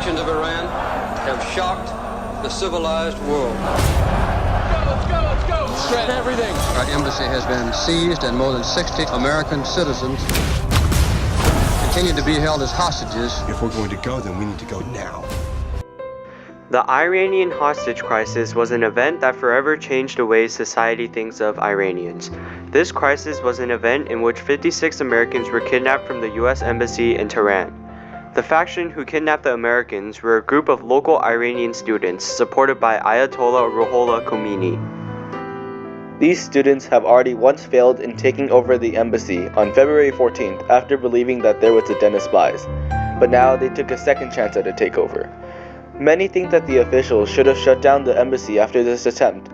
actions of Iran have shocked the civilized world. Let's go! Shred everything! Our embassy has been seized and more than 60 American citizens continue to be held as hostages. If we're going to go, then we need to go now. The Iranian hostage crisis was an event that forever changed the way society thinks of Iranians. This crisis was an event in which 56 Americans were kidnapped from the US Embassy in Tehran. The faction who kidnapped the Americans were a group of local Iranian students supported by Ayatollah Ruhollah Khomeini. These students have already once failed in taking over the embassy on February 14th after believing that there was a den of spies, but now they took a second chance at a takeover. Many think that the officials should have shut down the embassy after this attempt,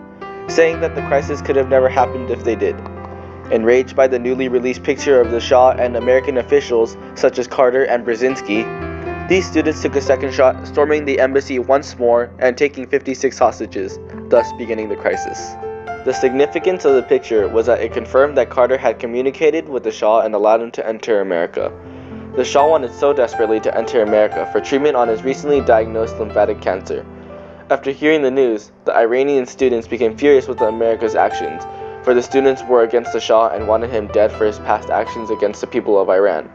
saying that the crisis could have never happened if they did. Enraged by the newly released picture of the Shah and American officials such as Carter and Brzezinski, these students took a second shot, storming the embassy once more and taking 56 hostages, thus beginning the crisis. The significance of the picture was that it confirmed that Carter had communicated with the Shah and allowed him to enter America. The Shah wanted so desperately to enter America for treatment on his recently diagnosed lymphatic cancer. After hearing the news, the Iranian students became furious with America's actions, for the students were against the Shah and wanted him dead for his past actions against the people of Iran.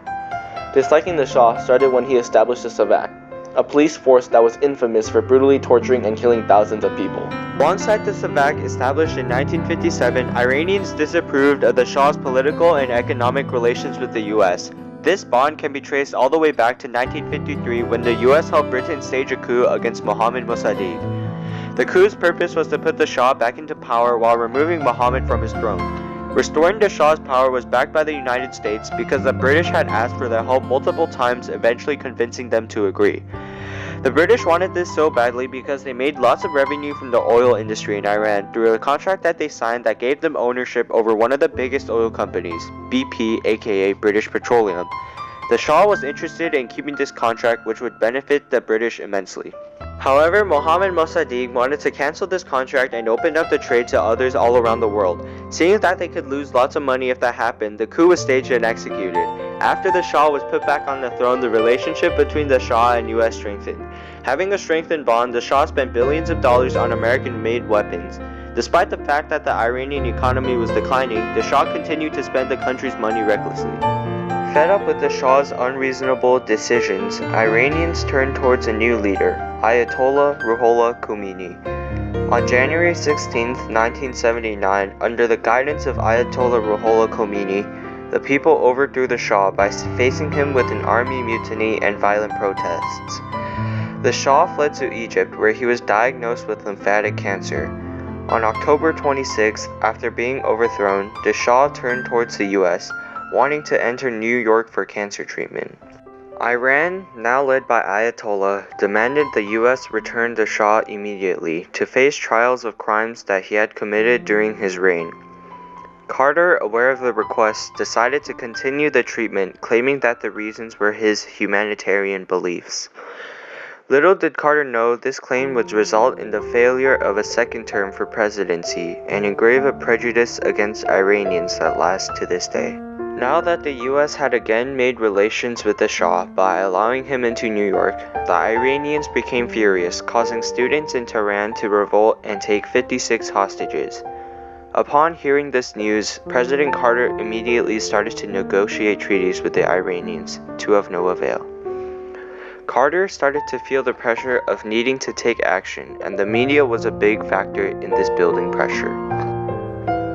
Disliking the Shah started when he established the Savak, a police force that was infamous for brutally torturing and killing thousands of people. Alongside the Savak, established in 1957, Iranians disapproved of the Shah's political and economic relations with the US. This bond can be traced all the way back to 1953 when the US helped Britain stage a coup against Mohammad Mossadegh. The coup's purpose was to put the Shah back into power while removing Mohammed from his throne. Restoring the Shah's power was backed by the United States because the British had asked for their help multiple times, eventually convincing them to agree. The British wanted this so badly because they made lots of revenue from the oil industry in Iran through a contract that they signed that gave them ownership over one of the biggest oil companies, BP aka British Petroleum. The Shah was interested in keeping this contract, which would benefit the British immensely. However, Mohammad Mossadegh wanted to cancel this contract and open up the trade to others all around the world. Seeing that they could lose lots of money if that happened, the coup was staged and executed. After the Shah was put back on the throne, the relationship between the Shah and US strengthened. Having a strengthened bond, the Shah spent billions of dollars on American-made weapons. Despite the fact that the Iranian economy was declining, the Shah continued to spend the country's money recklessly. Fed up with the Shah's unreasonable decisions, Iranians turned towards a new leader, Ayatollah Ruhollah Khomeini. On January 16, 1979, under the guidance of Ayatollah Ruhollah Khomeini, the people overthrew the Shah by facing him with an army mutiny and violent protests. The Shah fled to Egypt, where he was diagnosed with lymphatic cancer. On October 26, after being overthrown, the Shah turned towards the US, wanting to enter New York for cancer treatment. Iran, now led by Ayatollah, demanded the US return the Shah immediately to face trials of crimes that he had committed during his reign. Carter, aware of the request, decided to continue the treatment, claiming that the reasons were his humanitarian beliefs. Little did Carter know this claim would result in the failure of a second term for presidency and engrave a prejudice against Iranians that lasts to this day. Now that the US had again made relations with the Shah by allowing him into New York, the Iranians became furious, causing students in Tehran to revolt and take 56 hostages. Upon hearing this news, President Carter immediately started to negotiate treaties with the Iranians, to of no avail. Carter started to feel the pressure of needing to take action, and the media was a big factor in this building pressure.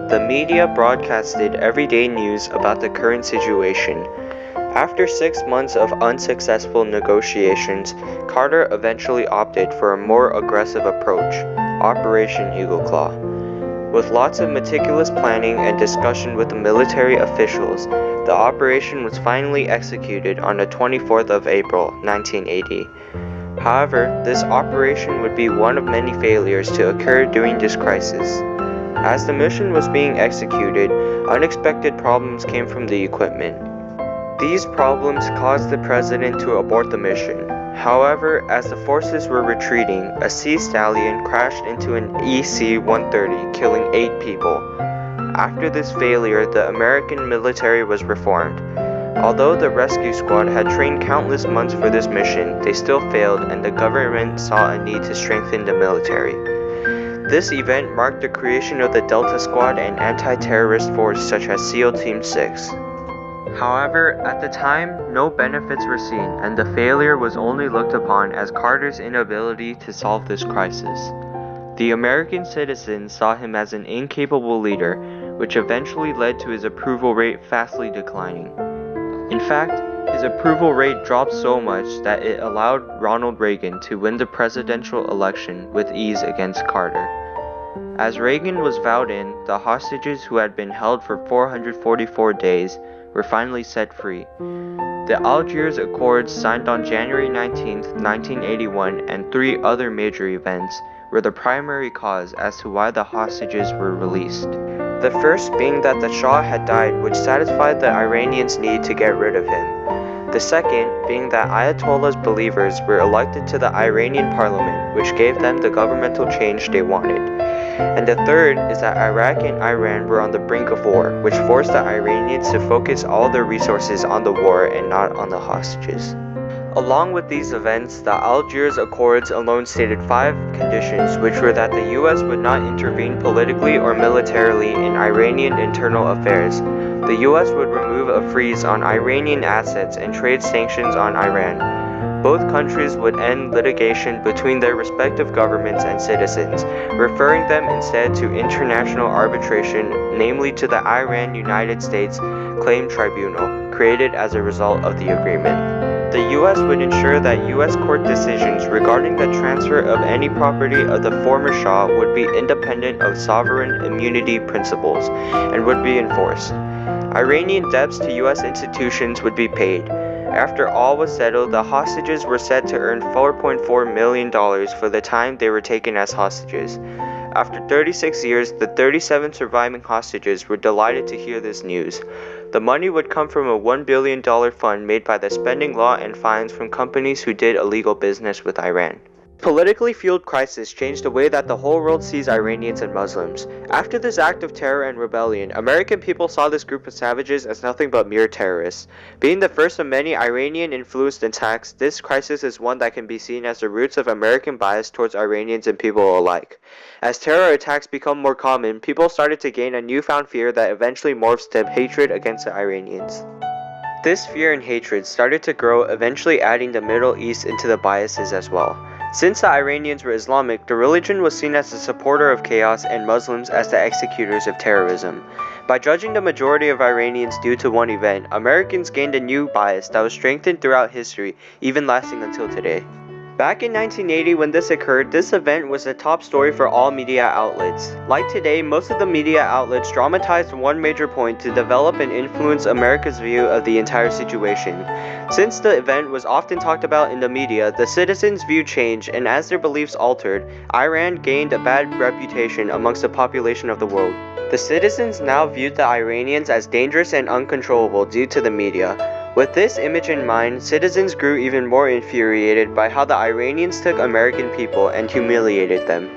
The media broadcasted everyday news about the current situation. After 6 months of unsuccessful negotiations, Carter eventually opted for a more aggressive approach, Operation Eagle Claw. With lots of meticulous planning and discussion with the military officials, the operation was finally executed on the 24th of April, 1980. However, this operation would be one of many failures to occur during this crisis. As the mission was being executed, unexpected problems came from the equipment. These problems caused the president to abort the mission. However, as the forces were retreating, a Sea Stallion crashed into an EC-130, killing 8 people. After this failure, the American military was reformed. Although the rescue squad had trained countless months for this mission, they still failed and the government saw a need to strengthen the military. This event marked the creation of the Delta Squad and anti-terrorist force such as SEAL Team 6. However, at the time, no benefits were seen and the failure was only looked upon as Carter's inability to solve this crisis. The American citizens saw him as an incapable leader, which eventually led to his approval rate fastly declining. In fact, his approval rate dropped so much that it allowed Ronald Reagan to win the presidential election with ease against Carter. As Reagan was vowed in, the hostages who had been held for 444 days were finally set free. The Algiers Accords signed on January 19, 1981, and 3 other major events were the primary cause as to why the hostages were released. The first being that the Shah had died, which satisfied the Iranians' need to get rid of him. The second being that Ayatollah's believers were elected to the Iranian parliament, which gave them the governmental change they wanted. And the third is that Iraq and Iran were on the brink of war, which forced the Iranians to focus all their resources on the war and not on the hostages. Along with these events, the Algiers Accords alone stated 5 conditions, which were that the US would not intervene politically or militarily in Iranian internal affairs. The US would remove a freeze on Iranian assets and trade sanctions on Iran. Both countries would end litigation between their respective governments and citizens, referring them instead to international arbitration, namely to the Iran-United States Claim Tribunal, created as a result of the agreement. The U.S. would ensure that U.S. court decisions regarding the transfer of any property of the former Shah would be independent of sovereign immunity principles and would be enforced. Iranian debts to U.S. institutions would be paid. After all was settled, the hostages were set to earn $4.4 million for the time they were taken as hostages. After 36 years, the 37 surviving hostages were delighted to hear this news. The money would come from a $1 billion fund made by the spending law and fines from companies who did illegal business with Iran. Politically fueled crisis changed the way that the whole world sees Iranians and Muslims. After this act of terror and rebellion, American people saw this group of savages as nothing but mere terrorists. Being the first of many Iranian-influenced attacks, this crisis is one that can be seen as the roots of American bias towards Iranians and people alike. As terror attacks become more common, people started to gain a newfound fear that eventually morphs to hatred against the Iranians. This fear and hatred started to grow, eventually adding the Middle East into the biases as well. Since the Iranians were Islamic, the religion was seen as the supporter of chaos and Muslims as the executors of terrorism. By judging the majority of Iranians due to one event, Americans gained a new bias that was strengthened throughout history, even lasting until today. Back in 1980 when this occurred, this event was the top story for all media outlets. Like today, most of the media outlets dramatized one major point to develop and influence America's view of the entire situation. Since the event was often talked about in the media, the citizens' view changed, and as their beliefs altered, Iran gained a bad reputation amongst the population of the world. The citizens now viewed the Iranians as dangerous and uncontrollable due to the media. With this image in mind, citizens grew even more infuriated by how the Iranians took American people and humiliated them.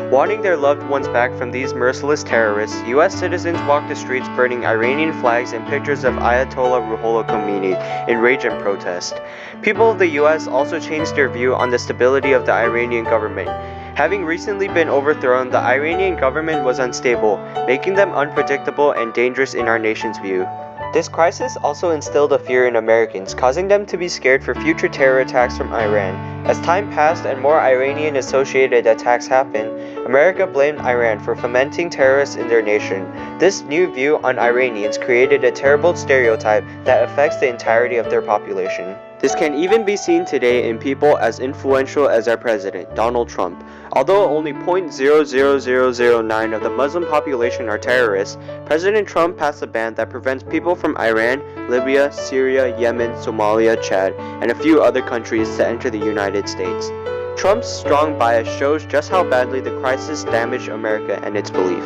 Wanting their loved ones back from these merciless terrorists, US citizens walked the streets burning Iranian flags and pictures of Ayatollah Ruhollah Khomeini in rage and protest. People of the US also changed their view on the stability of the Iranian government. Having recently been overthrown, the Iranian government was unstable, making them unpredictable and dangerous in our nation's view. This crisis also instilled a fear in Americans, causing them to be scared for future terror attacks from Iran. As time passed and more Iranian-associated attacks happened, America blamed Iran for fomenting terrorists in their nation. This new view on Iranians created a terrible stereotype that affects the entirety of their population. This can even be seen today in people as influential as our president, Donald Trump. Although only 0.00009 of the Muslim population are terrorists, President Trump passed a ban that prevents people from Iran, Libya, Syria, Yemen, Somalia, Chad, and a few other countries to enter the United States. Trump's strong bias shows just how badly the crisis damaged America and its belief.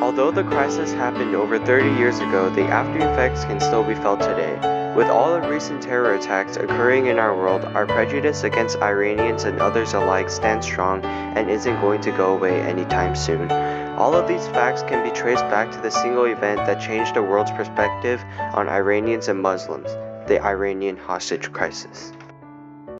Although the crisis happened over 30 years ago, the after effects can still be felt today. With all the recent terror attacks occurring in our world, our prejudice against Iranians and others alike stands strong and isn't going to go away anytime soon. All of these facts can be traced back to the single event that changed the world's perspective on Iranians and Muslims. the Iranian hostage crisis.